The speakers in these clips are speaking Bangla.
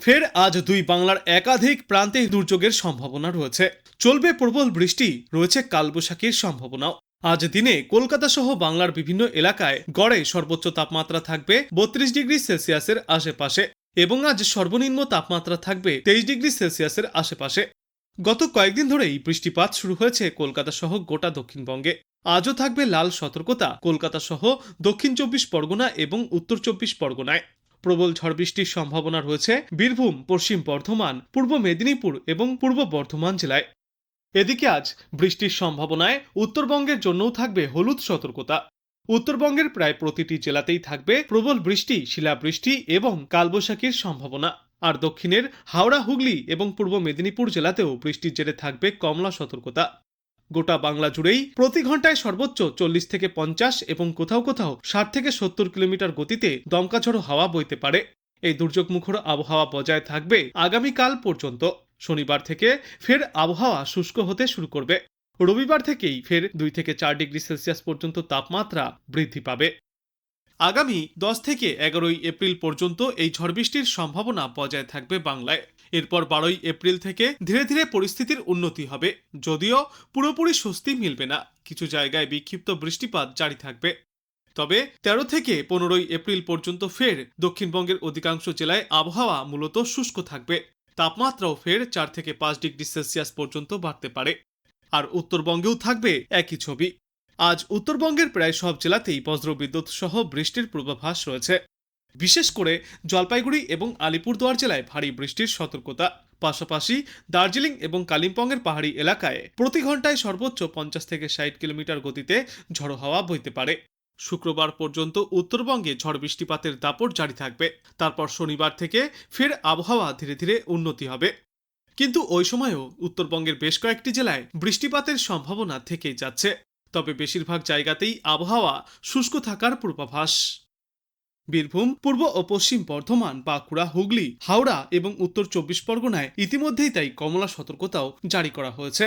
ফের আজ দুই বাংলার একাধিক প্রান্তে দুর্যোগের সম্ভাবনা রয়েছে। চলবে প্রবল বৃষ্টি, রয়েছে কালবৈশাখীর সম্ভাবনাও। আজ দিনে কলকাতা সহ বাংলার বিভিন্ন এলাকায় গড়ে সর্বোচ্চ তাপমাত্রা থাকবে 32 ডিগ্রি সেলসিয়াসের আশেপাশে এবং আজ সর্বনিম্ন তাপমাত্রা থাকবে 23 ডিগ্রি সেলসিয়াসের আশেপাশে। গত কয়েকদিন ধরেই বৃষ্টিপাত শুরু হয়েছে কলকাতা সহ গোটা দক্ষিণবঙ্গে। আজও থাকবে লাল সতর্কতা কলকাতা সহ দক্ষিণ 24 পরগনা এবং উত্তর 24 পরগনায়। প্রবল ঝড় বৃষ্টির সম্ভাবনা রয়েছে বীরভূম, পশ্চিম বর্ধমান, পূর্ব মেদিনীপুর এবং পূর্ব বর্ধমান জেলায়। এদিকে আজ বৃষ্টির সম্ভাবনায় উত্তরবঙ্গের জন্যও থাকবে হলুদ সতর্কতা। উত্তরবঙ্গের প্রায় প্রতিটি জেলাতেই থাকবে প্রবল বৃষ্টি, শিলাবৃষ্টি এবং কালবৈশাখীর সম্ভাবনা। আর দক্ষিণের হাওড়া, হুগলি এবং পূর্ব মেদিনীপুর জেলাতেও বৃষ্টির জেরে থাকবে কমলা সতর্কতা। গোটা বাংলা জুড়েই প্রতি ঘন্টায় সর্বোচ্চ 40 থেকে 50 এবং কোথাও কোথাও 60 থেকে 70 কিলোমিটার গতিতে দমকা ঝড়ো হাওয়া বইতে পারে। এই দুর্যোগমুখর আবহাওয়া বজায় থাকবে আগামীকাল পর্যন্ত। শনিবার থেকে ফের আবহাওয়া শুষ্ক হতে শুরু করবে। রবিবার থেকেই ফের 2 থেকে 4 ডিগ্রি সেলসিয়াস পর্যন্ত তাপমাত্রা বৃদ্ধি পাবে। আগামী 10 থেকে 11 এপ্রিল পর্যন্ত এই ঝড় বৃষ্টির সম্ভাবনা বজায় থাকবে বাংলায়। এরপর 12 এপ্রিল থেকে ধীরে ধীরে পরিস্থিতির উন্নতি হবে, যদিও পুরোপুরি স্বস্তি মিলবে না। কিছু জায়গায় বিক্ষিপ্ত বৃষ্টিপাত জারি থাকবে। তবে 13 থেকে 15 এপ্রিল পর্যন্ত ফের দক্ষিণবঙ্গের অধিকাংশ জেলায় আবহাওয়া মূলত শুষ্ক থাকবে। তাপমাত্রাও ফের 4 থেকে 5 ডিগ্রি সেলসিয়াস পর্যন্ত বাড়তে পারে। আর উত্তরবঙ্গেও থাকবে একই ছবি। আজ উত্তরবঙ্গের প্রায় সব জেলাতেই বজ্রবিদ্যুৎ সহ বৃষ্টির পূর্বাভাস রয়েছে। বিশেষ করে জলপাইগুড়ি এবং আলিপুরদুয়ার জেলায় ভারী বৃষ্টির সতর্কতা। পাশাপাশি দার্জিলিং এবং কালিম্পংয়ের পাহাড়ি এলাকায় প্রতি ঘন্টায় সর্বোচ্চ 50 থেকে 60 কিলোমিটার গতিতে ঝড়ো হাওয়া বইতে পারে। শুক্রবার পর্যন্ত উত্তরবঙ্গে ঝড় বৃষ্টিপাতের দাপট জারি থাকবে। তারপর শনিবার থেকে ফের আবহাওয়া ধীরে ধীরে উন্নতি হবে। কিন্তু ওই সময়ও উত্তরবঙ্গের বেশ কয়েকটি জেলায় বৃষ্টিপাতের সম্ভাবনা থেকেই যাচ্ছে। তবে বেশিরভাগ জায়গাতেই আবহাওয়া শুষ্ক থাকার পূর্বাভাস। বীরভূম, পূর্ব ও পশ্চিম বর্ধমান, বাঁকুড়া, হুগলি, হাওড়া এবং উত্তর 24 পরগনায় ইতিমধ্যেই তাই কমলা সতর্কতাও জারি করা হয়েছে।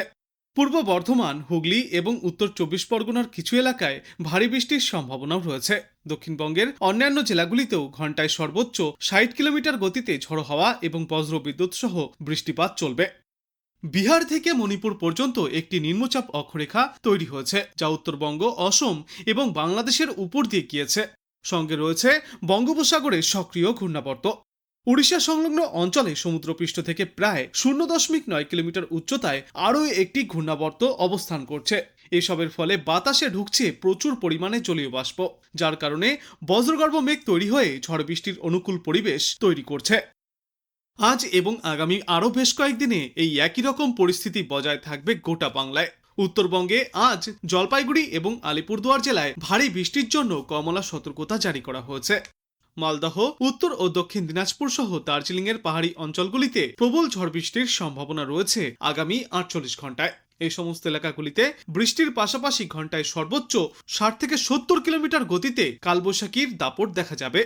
পূর্ব বর্ধমান, হুগলি এবং উত্তর 24 পরগনার কিছু এলাকায় ভারী বৃষ্টির সম্ভাবনাও রয়েছে। দক্ষিণবঙ্গের অন্যান্য জেলাগুলিতেও ঘন্টায় সর্বোচ্চ 60 কিলোমিটার গতিতে ঝড়ো হাওয়া এবং বজ্রবিদ্যুৎ সহ বৃষ্টিপাত চলবে। বিহার থেকে মণিপুর পর্যন্ত একটি নিম্নচাপ অক্ষরেখা তৈরি হয়েছে, যা উত্তরবঙ্গ, অসম এবং বাংলাদেশের উপর দিয়ে গিয়েছে। সঙ্গে রয়েছে বঙ্গোপসাগরে সক্রিয় ঘূর্ণাবর্ত। উড়িষ্যা সংলগ্ন অঞ্চলে সমুদ্রপৃষ্ঠ থেকে প্রায় 0.9 কিলোমিটার উচ্চতায় আরও একটি ঘূর্ণাবর্ত অবস্থান করছে। এসবের ফলে বাতাসে ঢুকছে প্রচুর পরিমাণে জলীয় বাষ্প, যার কারণে বজ্রগর্ভ মেঘ তৈরি হয়ে ঝড় বৃষ্টির অনুকূল পরিবেশ তৈরি করছে। আজ এবং আগামী আরও বেশ কয়েকদিনে এই একই রকম পরিস্থিতি বজায় থাকবে গোটা বাংলায়। উত্তরবঙ্গে আজ জলপাইগুড়ি এবং আলিপুরদুয়ার জেলায় ভারী বৃষ্টির জন্য কমলা সতর্কতা জারি করা হয়েছে। মালদহ, উত্তর ও দক্ষিণ দিনাজপুর সহ দার্জিলিংয়ের পাহাড়ি অঞ্চলগুলিতে প্রবল ঝড় বৃষ্টির সম্ভাবনা রয়েছে আগামী 48 ঘন্টায়। এই সমস্ত এলাকাগুলিতে বৃষ্টির পাশাপাশি ঘন্টায় সর্বোচ্চ 60 থেকে 70 কিলোমিটার গতিতে কালবৈশাখীর দাপট দেখা যাবে।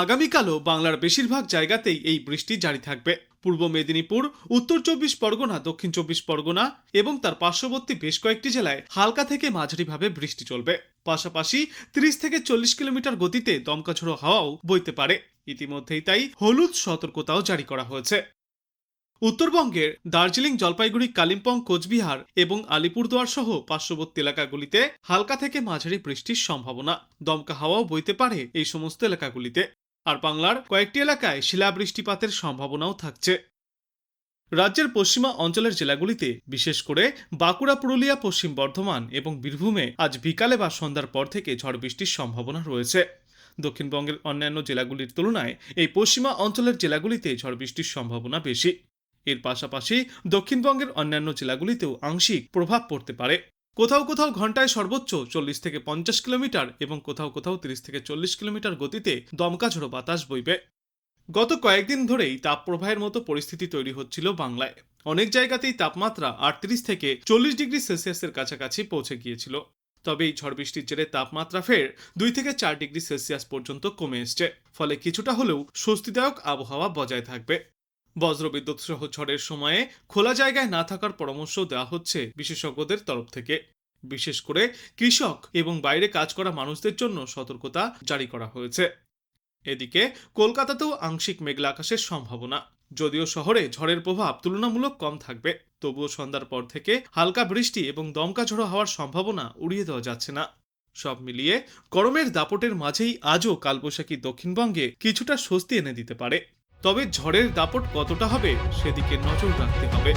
আগামীকালও বাংলার বেশিরভাগ জায়গাতেই এই বৃষ্টি জারি থাকবে। পূর্ব মেদিনীপুর, উত্তর 24 পরগনা, দক্ষিণ 24 পরগনা এবং তার পার্শ্ববর্তী বেশ কয়েকটি জেলায় হালকা থেকে মাঝারিভাবে বৃষ্টি চলবে। পাশাপাশি 30 থেকে 40 কিলোমিটার গতিতে দমকা ঝোড়ো হাওয়াও বইতে পারে। ইতিমধ্যেই তাই হলুদ সতর্কতাও জারি করা হয়েছে। উত্তরবঙ্গের দার্জিলিং, জলপাইগুড়ি, কালিম্পং, কোচবিহার এবং আলিপুরদুয়ার সহ পার্শ্ববর্তী এলাকাগুলিতে হালকা থেকে মাঝারি বৃষ্টির সম্ভাবনা। দমকা হাওয়াও বইতে পারে এই সমস্ত এলাকাগুলিতে। আর বাংলার কয়েকটি এলাকায় শিলাবৃষ্টিপাতের সম্ভাবনাও থাকছে। রাজ্যের পশ্চিমা অঞ্চলের জেলাগুলিতে বিশেষ করে বাঁকুড়া, পুরুলিয়া, পশ্চিম বর্ধমান এবং বীরভূমে আজ বিকালে বা সন্ধ্যার পর থেকে ঝড় বৃষ্টির সম্ভাবনা রয়েছে। দক্ষিণবঙ্গের অন্যান্য জেলাগুলির তুলনায় এই পশ্চিমা অঞ্চলের জেলাগুলিতে ঝড় বৃষ্টির সম্ভাবনা বেশি। এর পাশাপাশি দক্ষিণবঙ্গের অন্যান্য জেলাগুলিতেও আংশিক প্রভাব পড়তে পারে। কোথাও কোথাও ঘন্টায় সর্বোচ্চ 40 থেকে 50 কিলোমিটার এবং কোথাও কোথাও 30 থেকে 40 কিলোমিটার গতিতে দমকা ঝোড়ো বাতাস বইবে। গত কয়েকদিন ধরেই তাপপ্রবাহের মতো পরিস্থিতি তৈরি হচ্ছিল বাংলায়। অনেক জায়গাতেই তাপমাত্রা 38 থেকে 40 ডিগ্রি সেলসিয়াসের কাছাকাছি পৌঁছে গিয়েছিল। তবে এই ঝড় বৃষ্টির জেরে তাপমাত্রা ফের 2 থেকে 4 ডিগ্রি সেলসিয়াস পর্যন্ত কমে এসছে। ফলে কিছুটা হলেও স্বস্তিদায়ক আবহাওয়া বজায় থাকবে। বজ্রবিদ্যুৎ সহ ঝড়ের সময়ে খোলা জায়গায় না থাকার পরামর্শ দেওয়া হচ্ছে বিশেষজ্ঞদের তরফ থেকে। বিশেষ করে কৃষক এবং বাইরে কাজ করা মানুষদের জন্য সতর্কতা জারি করা হয়েছে। এদিকে কলকাতাতেও আংশিক মেঘলা আকাশের সম্ভাবনা। যদিও শহরে ঝড়ের প্রভাব তুলনামূলক কম থাকবে, তবুও সন্ধ্যার পর থেকে হালকা বৃষ্টি এবং দমকা ঝড়ো হওয়ার সম্ভাবনা উড়িয়ে দেওয়া যাচ্ছে না। সব মিলিয়ে গরমের দাপটের মাঝেই আজও কালবৈশাখী দক্ষিণবঙ্গে কিছুটা স্বস্তি এনে দিতে পারে। তবে ঝড়ের দাপট কতটা হবে সেদিকে নজর রাখতে হবে।